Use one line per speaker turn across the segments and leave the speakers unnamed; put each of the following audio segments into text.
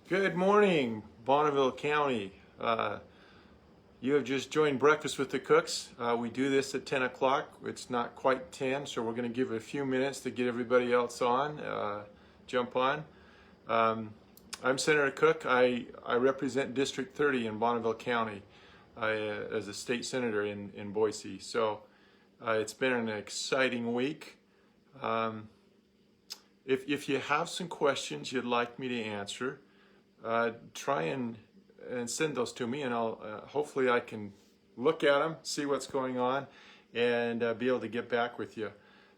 Good morning, Bonneville County. You have just joined Breakfast with the Cooks. We do this at 10 o'clock. It's not quite 10, so we're going to give it a few minutes to get everybody else on, jump on. I'm Senator Cook. I represent District 30 in Bonneville County as a state senator in Boise. So it's been an exciting week. If you have some questions you'd like me to answer, try and send those to me, and I'll hopefully I can look at them, see what's going on, and be able to get back with you,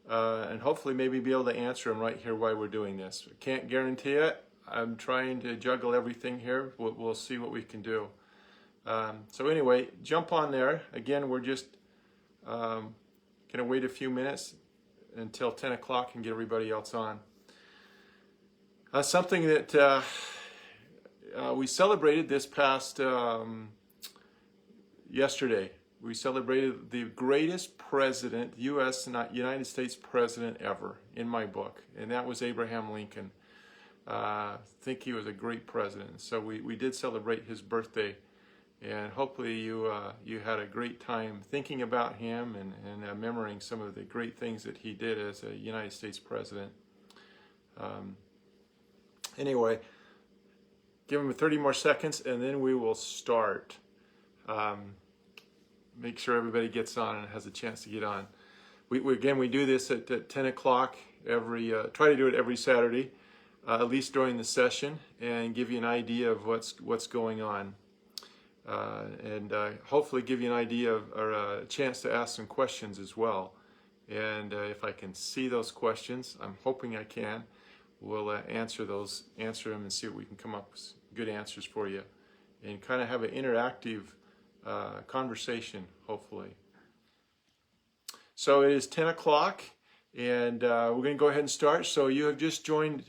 and hopefully maybe be able to answer them right here while we're doing this. Can't guarantee it. I'm trying to juggle everything here. We'll see what we can do. So anyway, jump on there. Again, we're just going to wait a few minutes until 10 o'clock and get everybody else on. Something that we celebrated this past yesterday. We celebrated the greatest president, United States president ever, in my book, and that was Abraham Lincoln. I think he was a great president. So we did celebrate his birthday, and hopefully you had a great time thinking about him and remembering some of the great things that he did as a United States president. Anyway, give him 30 more seconds and then we will start. Make sure everybody gets on and has a chance to get on. We do this at 10 o'clock try to do it every Saturday, at least during the session, and give you an idea of what's going on. And hopefully give you an idea or a chance to ask some questions as well. And if I can see those questions, I'm hoping I can, we'll answer them and see what we can come up with good answers for you, and kind of have an interactive conversation, hopefully. So it is 10 o'clock, and we're going to go ahead and start. So you have just joined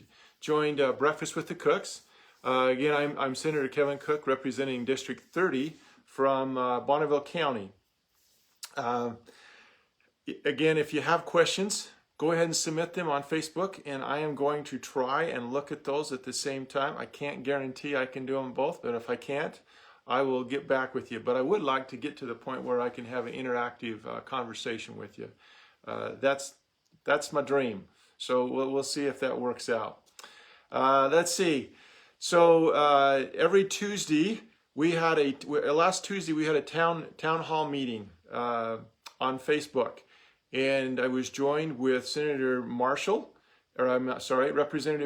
Breakfast with the Cooks. Again, I'm Senator Kevin Cook, representing District 30 from Bonneville County. Again, if you have questions, go ahead and submit them on Facebook, and I am going to try and look at those at the same time. I can't guarantee I can do them both, but if I can't, I will get back with you. But I would like to get to the point where I can have an interactive conversation with you. That's my dream. So we'll see if that works out. Let's see. So every Tuesday last Tuesday we had a town hall meeting on Facebook. And I was joined with Representative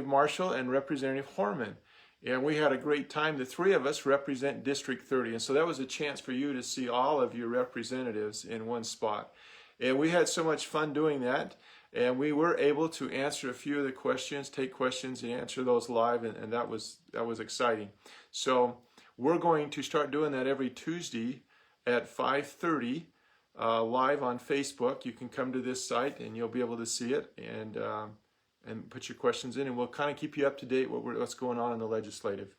Marshall and Representative Horman. And we had a great time. The three of us represent District 30. And so that was a chance for you to see all of your representatives in one spot. And we had so much fun doing that. And we were able to answer a few of the questions, take questions and answer those live. And that was exciting. So we're going to start doing that every Tuesday at 5:30. Live on Facebook. You can come to this site and you'll be able to see it and put your questions in, and we'll kind of keep you up to date what's going on in the legislative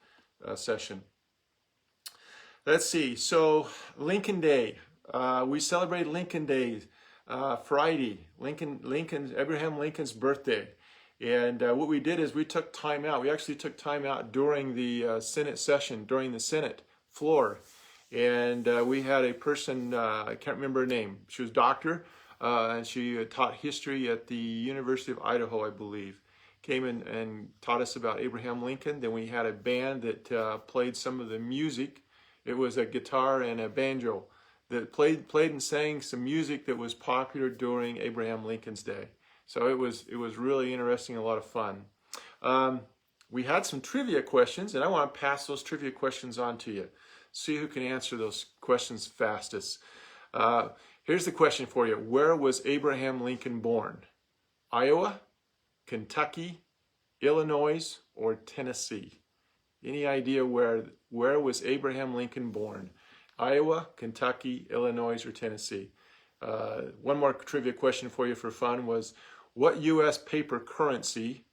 session. Let's see. So Lincoln Day. We celebrate Lincoln Day Friday. Abraham Lincoln's birthday. And what we did is we took time out. We actually took time out during the Senate session, during the Senate floor. And we had a person, I can't remember her name. She was a doctor, and she taught history at the University of Idaho, I believe. Came in and taught us about Abraham Lincoln. Then we had a band that played some of the music. It was a guitar and a banjo that played and sang some music that was popular during Abraham Lincoln's day. So it was really interesting, a lot of fun. We had some trivia questions, and I want to pass those trivia questions on to you. See who can answer those questions fastest. Here's the question for you. Where was Abraham Lincoln born? Iowa, Kentucky, Illinois, or Tennessee? Any idea where was Abraham Lincoln born? Iowa, Kentucky, Illinois, or Tennessee? One more trivia question for you for fun was, what U.S. paper currency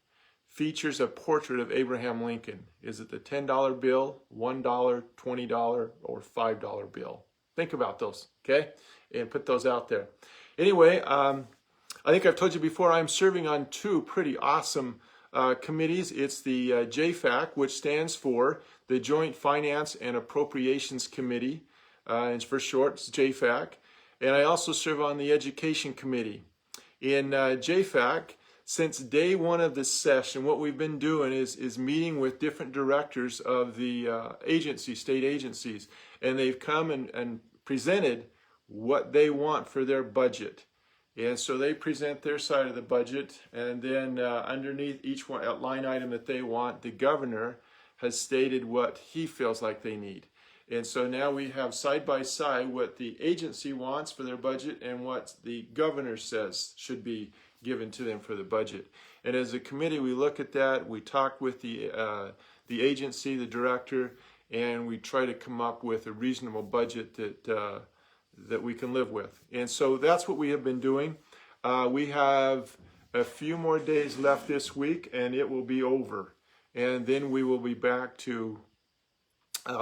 features a portrait of Abraham Lincoln? Is it the $10 bill, $1, $20, or $5 bill? Think about those, okay? And put those out there. Anyway, I think I've told you before, I'm serving on two pretty awesome committees. It's the JFAC, which stands for the Joint Finance and Appropriations Committee. And for short, it's JFAC. And I also serve on the Education Committee. In JFAC, since day one of this session, what we've been doing is meeting with different directors of the agencies, state agencies, and they've come and presented what they want for their budget. And so they present their side of the budget, and then underneath each one, line item that they want, the governor has stated what he feels like they need. And so now we have side by side what the agency wants for their budget and what the governor says should be given to them for the budget. And as a committee, we look at that, we talk with the agency, the director, and we try to come up with a reasonable budget that we can live with. And so that's what we have been doing. We have a few more days left this week, and it will be over. And then we will be back to,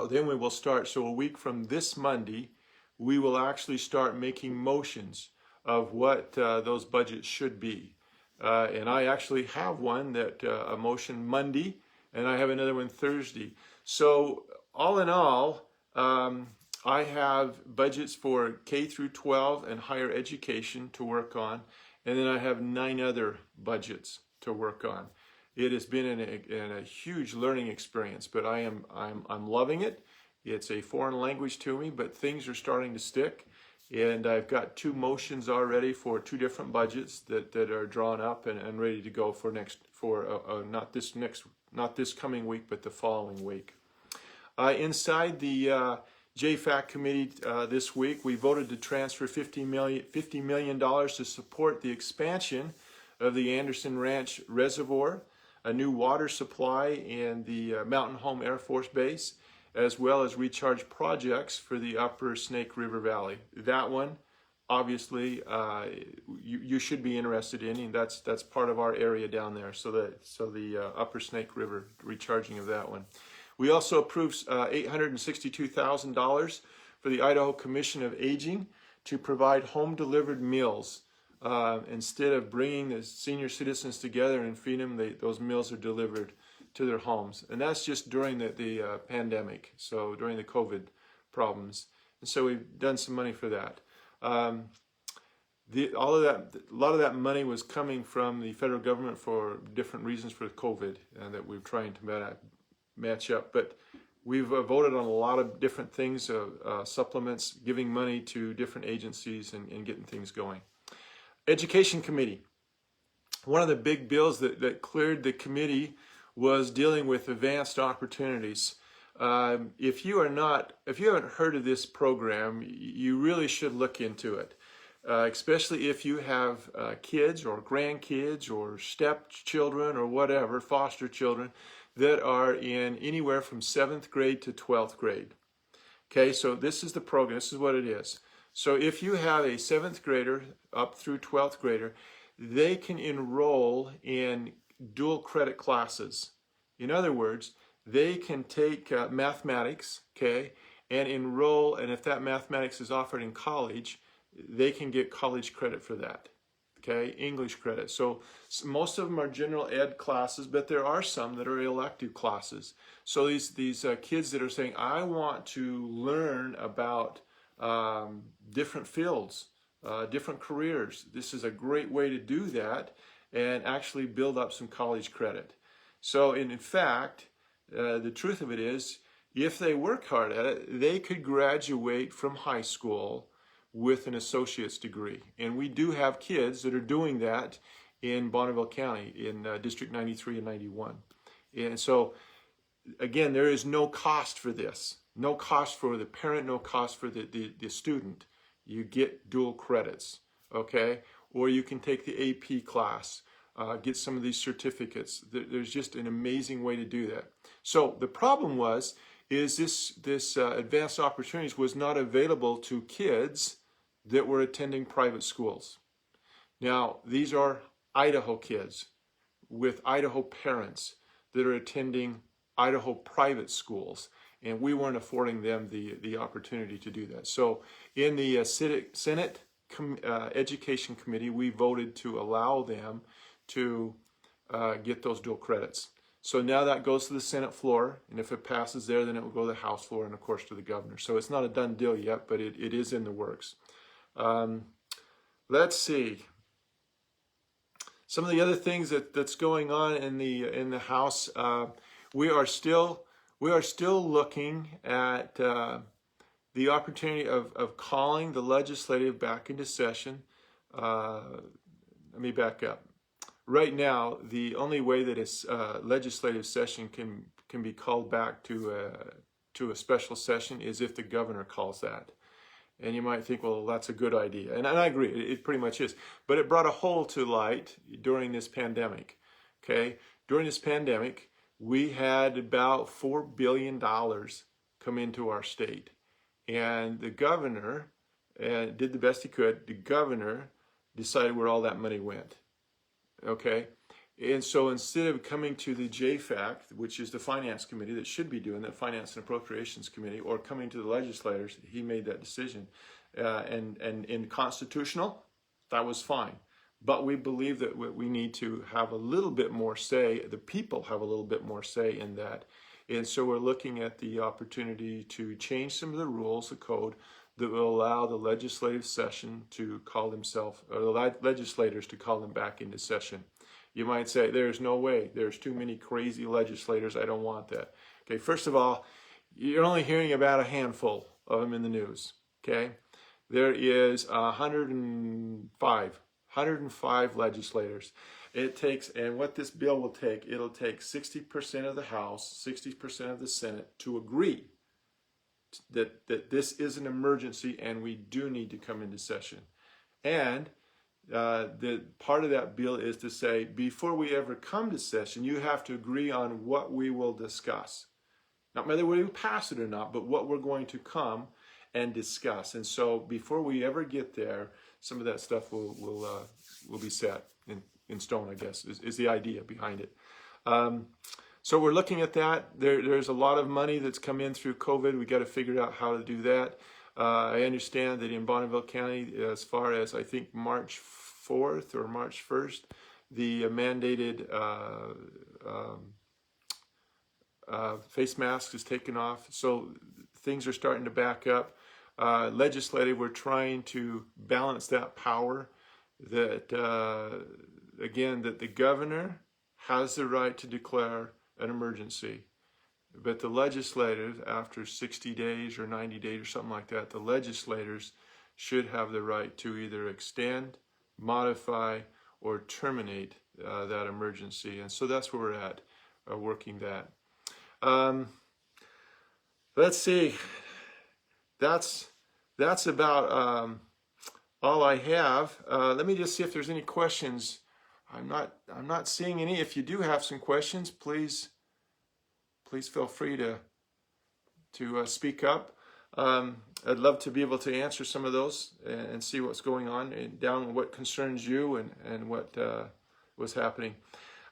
then we will start. So a week from this Monday, we will actually start making motions of what those budgets should be. And I actually have one that a motion Monday, and I have another one Thursday. So all in all, I have budgets for K through 12 and higher education to work on, and then I have 9 other budgets to work on. It has been a huge learning experience, but I'm loving it. It's a foreign language to me, but things are starting to stick. And I've got 2 motions already for 2 different budgets that are drawn up and ready to go for not this coming week, but the following week. Inside the JFAC committee this week, we voted to transfer $50 million to support the expansion of the Anderson Ranch Reservoir, a new water supply in the Mountain Home Air Force Base, as well as recharge projects for the upper Snake River Valley. That one, obviously, you should be interested in, and that's part of our area down there. So the upper Snake River recharging of that one. We also approved $862,000 for the Idaho Commission of Aging to provide home-delivered meals. Instead of bringing the senior citizens together and feeding them, those meals are delivered to their homes. And that's just during the pandemic, so during the COVID problems. And so we've done some money for that. A lot of that money was coming from the federal government for different reasons for COVID, and that we're trying to match up. But we've voted on a lot of different things, supplements, giving money to different agencies and getting things going. Education Committee. One of the big bills that cleared the committee was dealing with advanced opportunities. If you haven't heard of this program, you really should look into it, especially if you have kids or grandkids or stepchildren or whatever, foster children that are in anywhere from 7th grade to 12th grade. Okay, so this is the program, this is what it is. So if you have a 7th grader up through 12th grader, they can enroll in dual credit classes. In other words, they can take mathematics, okay, and enroll, and if that mathematics is offered in college, they can get college credit for that, okay, English credit. So most of them are general ed classes, but there are some that are elective classes. So these kids that are saying, I want to learn about different fields, different careers, this is a great way to do that and actually build up some college credit. So in fact, the truth of it is, if they work hard at it, they could graduate from high school with an associate's degree. And we do have kids that are doing that in Bonneville County, in District 93 and 91. And so, again, there is no cost for this. No cost for the parent, no cost for the student. You get dual credits, okay? Or you can take the AP class, get some of these certificates. There's just an amazing way to do that. So the problem is this advanced opportunities was not available to kids that were attending private schools. Now, these are Idaho kids with Idaho parents that are attending Idaho private schools, and we weren't affording them the opportunity to do that. So in the Senate Education Committee, we voted to allow them to get those dual credits. So now that goes to the Senate floor, and if it passes there, then it will go to the House floor and, of course, to the governor. So it's not a done deal yet, but it is in the works. Let's see. Some of the other things that's going on in the House, we are still looking at the opportunity of calling the legislative back into session. Let me back up. Right now, the only way that a legislative session can be called back to a special session is if the governor calls that. And you might think, well, that's a good idea. And I agree, it pretty much is. But it brought a hole to light during this pandemic. Okay? During this pandemic, we had about $4 billion come into our state. And the governor did the best he could. The governor decided where all that money went. Okay? And so instead of coming to the JFAC, which is the Finance Committee that should be doing that, Finance and Appropriations Committee, or coming to the legislators, he made that decision. And in constitutional, that was fine. But we believe that we need to have a little bit more say, the people have a little bit more say in that. And so we're looking at the opportunity to change some of the rules, the code, that will allow the legislative session to call themselves, or the legislators to call them back into session. You might say, there's no way, there's too many crazy legislators, I don't want that. Okay, first of all, you're only hearing about a handful of them in the news, okay? There is 105 legislators. It takes, and what this bill will take, it'll take 60% of the House, 60% of the Senate to agree that this is an emergency and we do need to come into session. And the part of that bill is to say, before we ever come to session, you have to agree on what we will discuss. Not whether we pass it or not, but what we're going to come and discuss. And so before we ever get there, some of that stuff will be set in stone, I guess, is the idea behind it. So we're looking at that. There's a lot of money that's come in through COVID. We got to figure out how to do that. I understand that in Bonneville County, as far as I think March 4th or March 1st, the mandated face mask is taken off. So things are starting to back up. Legislative, we're trying to balance that power that, again, that the governor has the right to declare an emergency. But the legislators, after 60 days or 90 days or something like that, the legislators should have the right to either extend, modify, or terminate that emergency. And so that's where we're at, working that. Let's see. That's about all I have. Let me just see if there's any questions. I'm not seeing any. If you do have some questions, please feel free to speak up. I'd love to be able to answer some of those and see what's going on and down what concerns you and what was happening.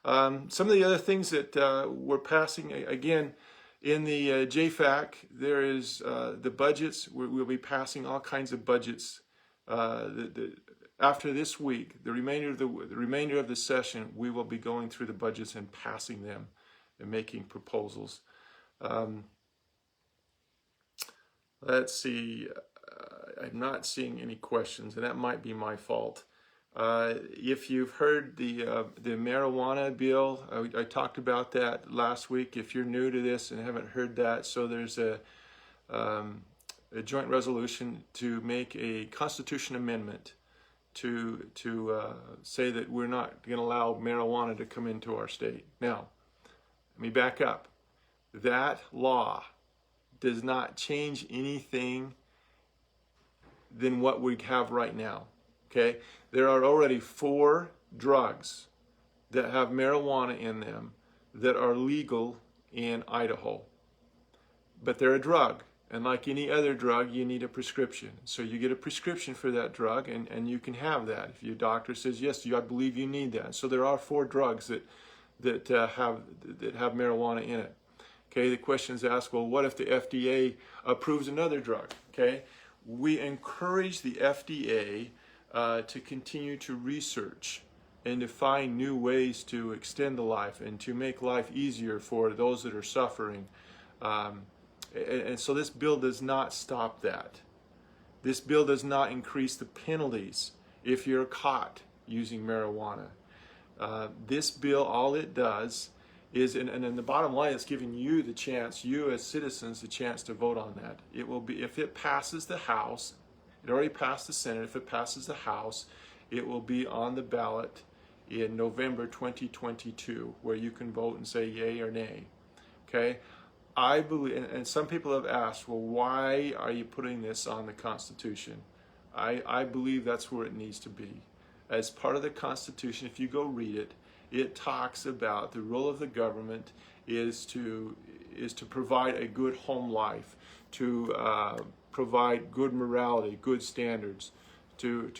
Some of the other things that we're passing, again, in the JFAC, there is the budgets. We'll be passing all kinds of budgets. After this week, the remainder of the session, we will be going through the budgets and passing them and making proposals. Let's see. I'm not seeing any questions, and that might be my fault. If you've heard the marijuana bill, I talked about that last week. If you're new to this and haven't heard that, so there's a joint resolution to make a constitution amendment to say that we're not going to allow marijuana to come into our state. Now, let me back up. That law does not change anything than what we have right now. Okay? There are already 4 drugs that have marijuana in them that are legal in Idaho. But they're a drug. And like any other drug, you need a prescription. So you get a prescription for that drug, and you can have that. If your doctor says, yes, I believe you need that. So there are 4 drugs that have marijuana in it. Okay, the question is asked, well, what if the FDA approves another drug? Okay, we encourage the FDA to continue to research and to find new ways to extend the life and to make life easier for those that are suffering. And so this bill does not stop that. This bill does not increase the penalties if you're caught using marijuana. This bill, all it does is, and then the bottom line, it's giving you the chance, you as citizens, the chance to vote on that. It will be, if it passes the House, it already passed the Senate, if it passes the House, it will be on the ballot in November 2022, where you can vote and say yay or nay. Okay? I believe, and some people have asked, well, why are you putting this on the Constitution? I believe that's where it needs to be. As part of the Constitution, if you go read it, it talks about the role of the government is to provide a good home life, to provide good morality, good standards, and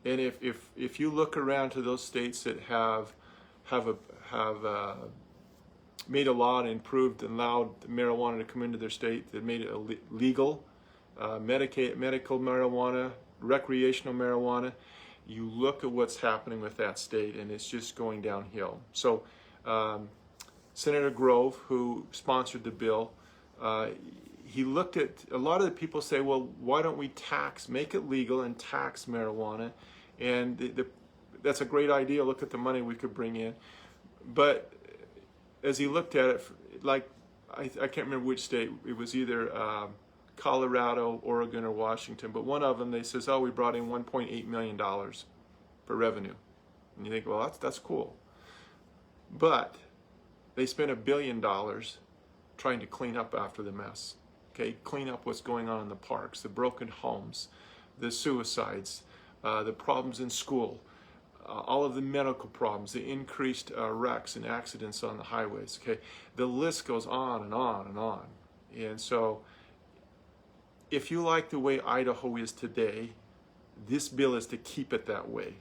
if you look around to those states that have made a law and improved and allowed marijuana to come into their state, that made it legal, medical marijuana, recreational marijuana, you look at what's happening with that state and it's just going downhill. So Senator Grove, who sponsored the bill, he looked at, a lot of the people say, well, why don't we make it legal and tax marijuana? And that's a great idea. Look at the money we could bring in. But as he looked at it, like, I can't remember which state, it was either Colorado, Oregon, or Washington, but one of them, they says, oh, we brought in $1.8 million for revenue. And you think, well, that's cool. But they spent $1 billion trying to clean up after the mess. Okay, clean up what's going on in the parks, the broken homes, the suicides, the problems in school, all of the medical problems, the increased wrecks and accidents on the highways. Okay, the list goes on and on and on. And so, if you like the way Idaho is today, this bill is to keep it that way.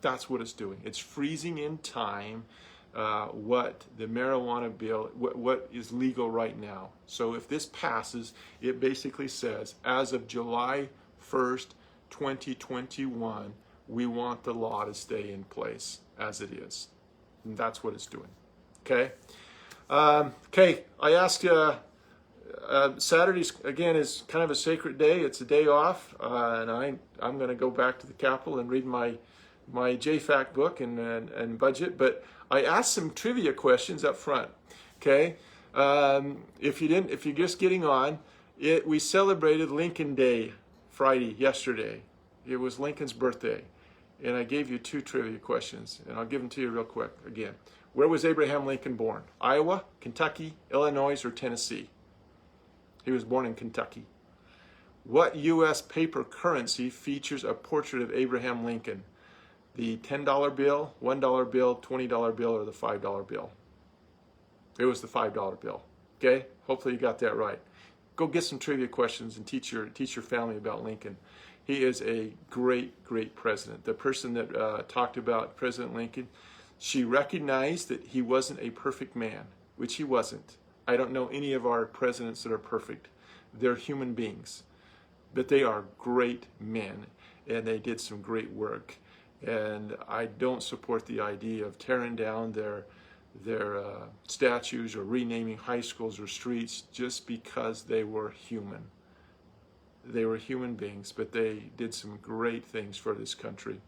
That's what it's doing. It's freezing in time what the marijuana bill, what is legal right now. So if this passes, it basically says, as of July 1st, 2021, we want the law to stay in place as it is. And that's what it's doing. Okay? Okay, I asked Saturdays, again, is kind of a sacred day. It's a day off, and I'm going to go back to the Capitol and read my JFAC book and budget. But I asked some trivia questions up front. Okay, if you're just getting on, we celebrated Lincoln Day Friday yesterday. It was Lincoln's birthday, and I gave you 2 trivia questions, and I'll give them to you real quick again. Where was Abraham Lincoln born? Iowa, Kentucky, Illinois, or Tennessee? He was born in Kentucky. What U.S. paper currency features a portrait of Abraham Lincoln? The $10 bill, $1 bill, $20 bill, or the $5 bill? It was the $5 bill. Okay? Hopefully you got that right. Go get some trivia questions and teach your family about Lincoln. He is a great, great president. The person that talked about President Lincoln, she recognized that he wasn't a perfect man, which he wasn't. I don't know any of our presidents that are perfect. They're human beings. But they are great men, and they did some great work. And I don't support the idea of tearing down their statues or renaming high schools or streets just because they were human. They were human beings, but they did some great things for this country.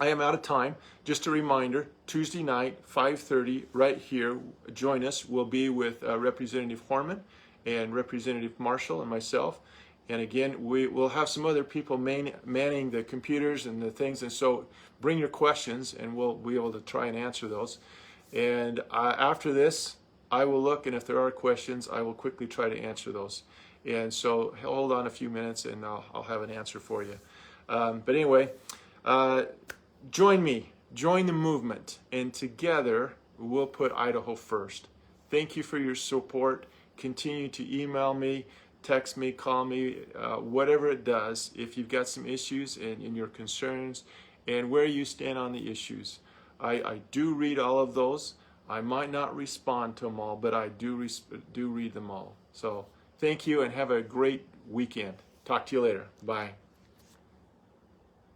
I am out of time. Just a reminder, Tuesday night, 5:30, right here, join us. We'll be with Representative Horman and Representative Marshall and myself. And again, we'll have some other people manning the computers and the things. And so bring your questions, and we'll be able to try and answer those. And after this, I will look, and if there are questions, I will quickly try to answer those. And so hold on a few minutes, and I'll have an answer for you. But anyway, join me, join the movement, and together we'll put Idaho first. Thank you for your support. Continue to email me, text me, call me, whatever it does, if you've got some issues and your concerns and where you stand on the issues. I do read all of those. I might not respond to them all, but I do read them all. So thank you, and have a great weekend. Talk to you later. Bye.